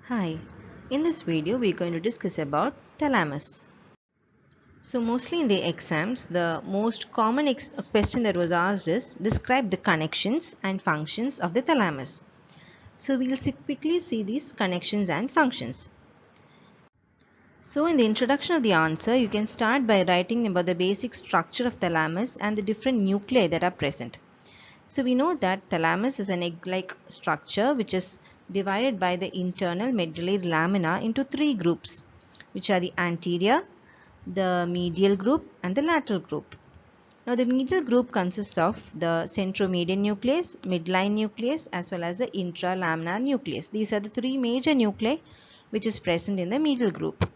Hi, in this video we are going to discuss about thalamus. So mostly in the exams, the most common question that was asked is describe the connections and functions of the thalamus. So we will quickly see these connections and functions. So in the introduction of the answer, you can start by writing about the basic structure of thalamus and the different nuclei that are present. So we know that thalamus is an egg-like structure which is divided by the internal medullary lamina into three groups, which are the anterior, the medial group and the lateral group. Now the medial group consists of the centromedian nucleus, midline nucleus as well as the intralaminar nucleus. These are the three major nuclei which is present in the medial group.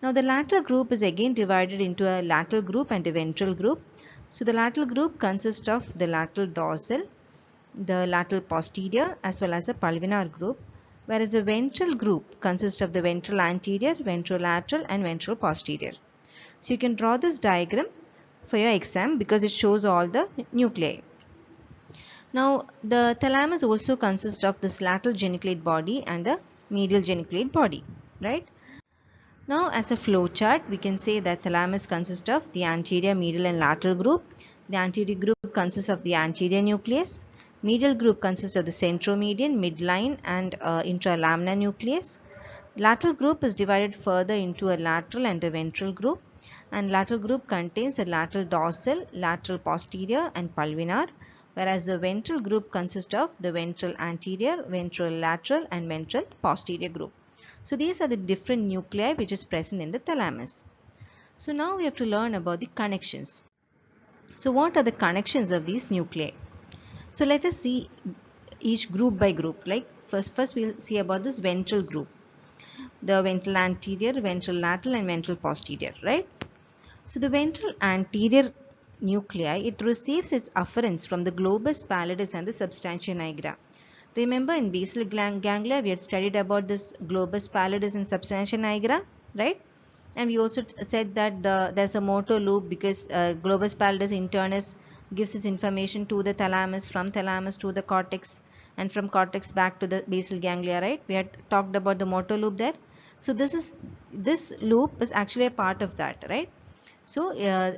Now the lateral group is again divided into a lateral group and a ventral group. So the lateral group consists of the lateral dorsal, the lateral posterior as well as the pulvinar group, whereas the ventral group consists of the ventral anterior, ventrolateral and ventral posterior. So you can draw this diagram for your exam because it shows all the nuclei. Now the thalamus also consists of this lateral geniculate body and the medial geniculate body, right? Now as a flow chart, we can say that thalamus consists of the anterior, medial and lateral group. The anterior group consists of the anterior nucleus. Medial group consists of the centromedian, midline and intralaminar nucleus. Lateral group is divided further into a lateral and a ventral group. And lateral group contains a lateral dorsal, lateral posterior and pulvinar. Whereas the ventral group consists of the ventral anterior, ventral lateral and ventral posterior group. So these are the different nuclei which is present in the thalamus. So now we have to learn about the connections. So what are the connections of these nuclei? So let us see each group by group. Like first we'll see about this ventral group. The ventral anterior, ventral lateral and ventral posterior, right? So the ventral anterior nuclei, it receives its afferents from the globus pallidus and the substantia nigra. Remember in basal ganglia we had studied about this globus pallidus and substantia nigra, right? And we also said that there's a motor loop because globus pallidus internus gives its information to the thalamus, from thalamus to the cortex and from cortex back to the basal ganglia, right? We had talked about the motor loop there. So this loop is actually a part of that, right? So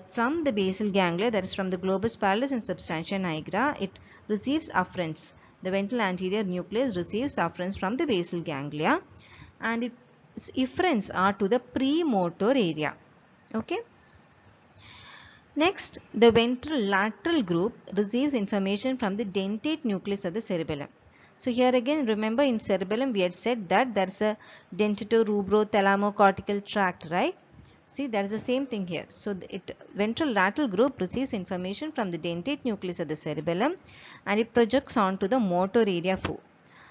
from the basal ganglia, that is from the globus pallidus and substantia nigra, it receives afferents. The ventral anterior nucleus receives afferents from the basal ganglia and its efferents are to the premotor area. Okay. Next, the ventral lateral group receives information from the dentate nucleus of the cerebellum. So here again, remember in cerebellum we had said that there is a dentato-rubro-thalamo-cortical tract, right? See, that is the same thing here. So ventral lateral group receives information from the dentate nucleus of the cerebellum and it projects onto the motor area 4.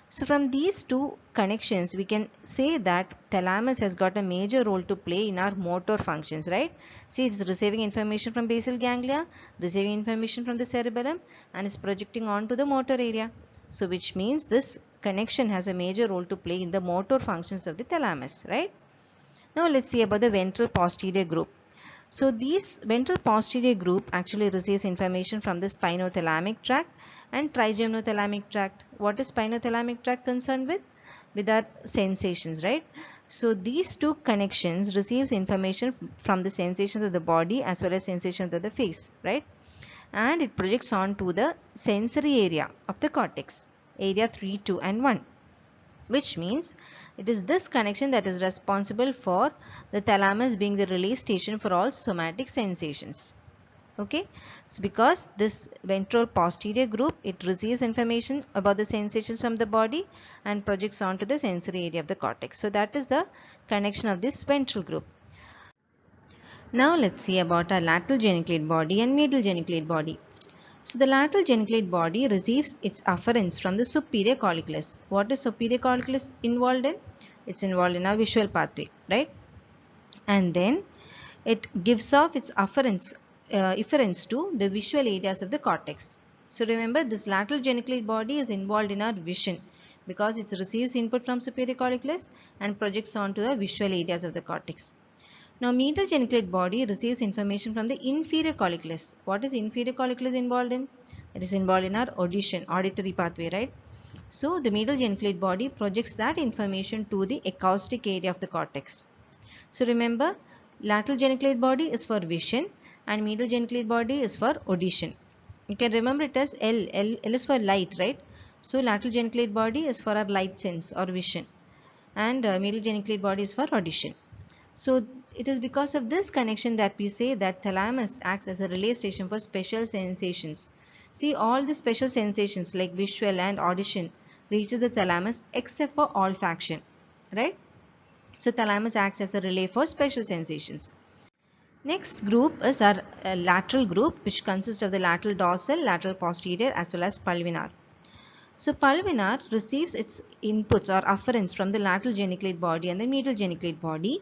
So from these two connections, we can say that thalamus has got a major role to play in our motor functions, right? See, it's receiving information from basal ganglia, receiving information from the cerebellum and is projecting onto the motor area. So which means this connection has a major role to play in the motor functions of the thalamus, right? Now let's see about the ventral posterior group. So these ventral posterior group actually receives information from the spinothalamic tract and trigymnothalamic tract. What is spinothalamic tract concerned with? With our sensations, right? So these two connections receives information from the sensations of the body as well as sensations of the face, right? And it projects on to the sensory area of the cortex, area 3, 2 and 1. Which means it is this connection that is responsible for the thalamus being the relay station for all somatic sensations. Okay, so because this ventral posterior group, it receives information about the sensations from the body and projects onto the sensory area of the cortex. So that is the connection of this ventral group. Now let's see about our lateral geniculate body and medial geniculate body. So the lateral geniculate body receives its afferents from the superior colliculus. What is superior colliculus involved in? It's involved in our visual pathway, right? And then it gives off its efferents to the visual areas of the cortex. So remember, this lateral geniculate body is involved in our vision because it receives input from superior colliculus and projects onto the visual areas of the cortex. Now, medial geniculate body receives information from the inferior colliculus. What is inferior colliculus involved in? It is involved in our audition, auditory pathway, right? So the medial geniculate body projects that information to the acoustic area of the cortex. So remember, lateral geniculate body is for vision and medial geniculate body is for audition. You can remember it as L. L is for light, right? So lateral geniculate body is for our light sense or vision, and medial geniculate body is for audition. So it is because of this connection that we say that thalamus acts as a relay station for special sensations. See, all the special sensations like visual and audition reaches the thalamus except for olfaction, right? So thalamus acts as a relay for special sensations. Next group is our lateral group, which consists of the lateral dorsal, lateral posterior as well as pulvinar. So pulvinar receives its inputs or afferents from the lateral geniculate body and the medial geniculate body,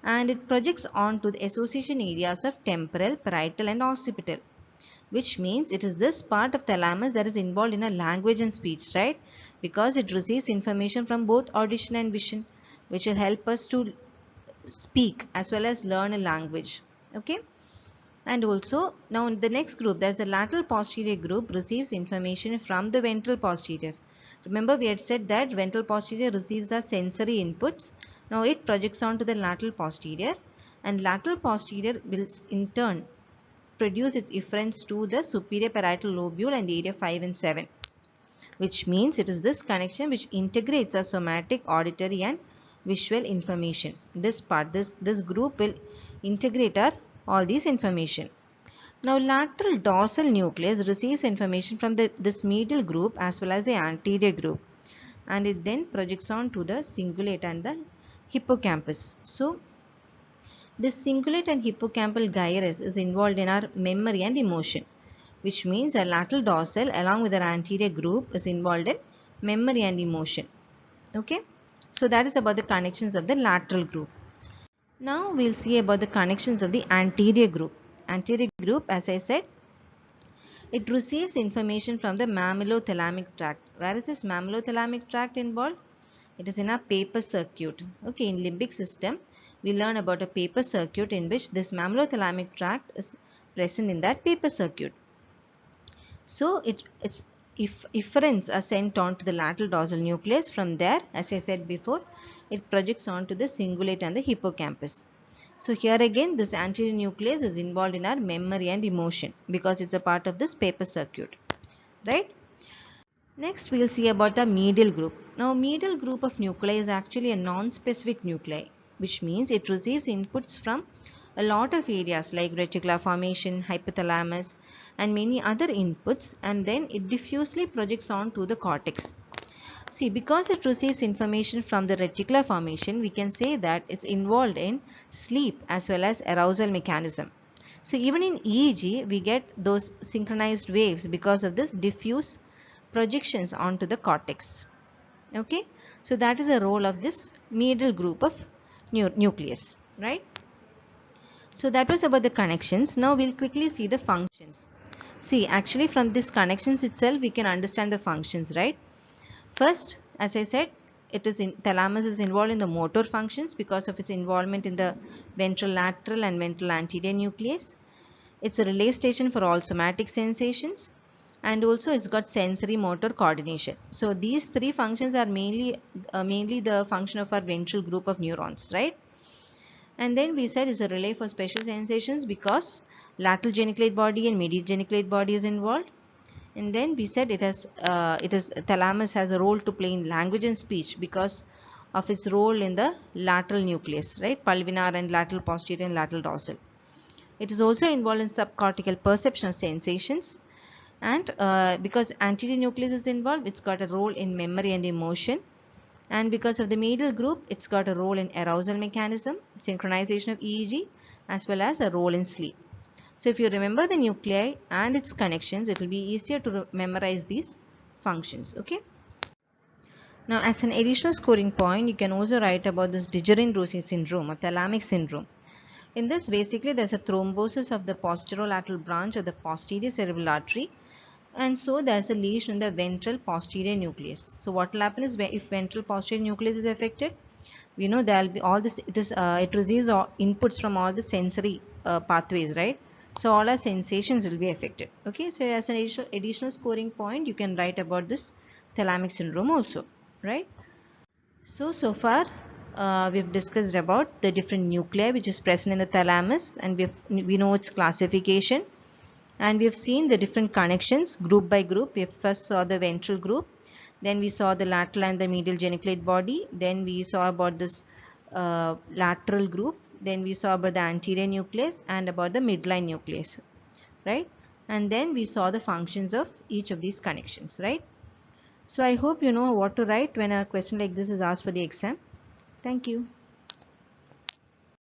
and it projects onto the association areas of temporal, parietal and occipital, which means it is this part of thalamus that is involved in a language and speech, right? Because it receives information from both audition and vision, which will help us to speak as well as learn a language. Okay. And also now in the next group, there's the lateral posterior group, receives information from the ventral posterior. Remember we had said that ventral posterior receives our sensory inputs. Now it projects onto the lateral posterior, and lateral posterior will in turn produce its efferents to the superior parietal lobule and area 5 and 7, which means it is this connection which integrates our somatic, auditory and visual information. This part, this group will integrate all these information. Now lateral dorsal nucleus receives information from this medial group as well as the anterior group, and it then projects on to the cingulate and the hippocampus. So this cingulate and hippocampal gyrus is involved in our memory and emotion, which means our lateral dorsal along with our anterior group is involved in memory and emotion. Okay, so that is about the connections of the lateral group. Now we'll see about the connections of the anterior group. Anterior group, as I said, it receives information from the mammillothalamic tract. Where is this mammillothalamic tract involved? It is in our paper circuit. Okay, in limbic system, we learn about a paper circuit in which this mammillothalamic tract is present in that paper circuit. So its efferents are sent on to the lateral dorsal nucleus. From there, as I said before, it projects on to the cingulate and the hippocampus. So here again, this anterior nucleus is involved in our memory and emotion because it's a part of this paper circuit, right? Next, we'll see about the medial group. Now, medial group of nuclei is actually a non-specific nuclei, which means it receives inputs from a lot of areas like reticular formation, hypothalamus, and many other inputs, and then it diffusely projects on to the cortex. See, because it receives information from the reticular formation, we can say that it's involved in sleep as well as arousal mechanism. So even in EEG, we get those synchronized waves because of this diffuse projections onto the cortex. Okay, so that is the role of this medial group of nucleus, right? So that was about the connections. Now we'll quickly see the functions. See, actually from this connections itself, we can understand the functions, right? First, as I said, thalamus is involved in the motor functions because of its involvement in the ventral lateral and ventral anterior nucleus. It's a relay station for all somatic sensations, and also it's got sensory motor coordination. So these three functions are mainly the function of our ventral group of neurons, right? And then we said it's a relay for special sensations because lateral geniculate body and medial geniculate body is involved. And then we said thalamus has a role to play in language and speech because of its role in the lateral nucleus, right? Pulvinar and lateral posterior and lateral dorsal. It is also involved in subcortical perception of sensations, and because anterior nucleus is involved, it's got a role in memory and emotion. And because of the medial group, it's got a role in arousal mechanism, synchronization of EEG, as well as a role in sleep. So if you remember the nuclei and its connections, it will be easier to memorize these functions. Okay. Now, as an additional scoring point, you can also write about this Dejerin-Rossi syndrome or thalamic syndrome. In this, basically, there's a thrombosis of the posterolateral branch of the posterior cerebral artery, and so there's a lesion in the ventral posterior nucleus. So what will happen is, if ventral posterior nucleus is affected, we know there will be all this. It receives inputs from all the sensory pathways, right? So all our sensations will be affected. Okay, so as an additional scoring point, you can write about this thalamic syndrome also, right? So far we've discussed about the different nuclei which is present in the thalamus, and we know its classification, and we have seen the different connections group by group. We first saw the ventral group, then we saw the lateral and the medial geniculate body, then we saw about this lateral group, then we saw about the anterior nucleus and about the midline nucleus, right? And then we saw the functions of each of these connections, right? So I hope you know what to write when a question like this is asked for the exam. Thank you.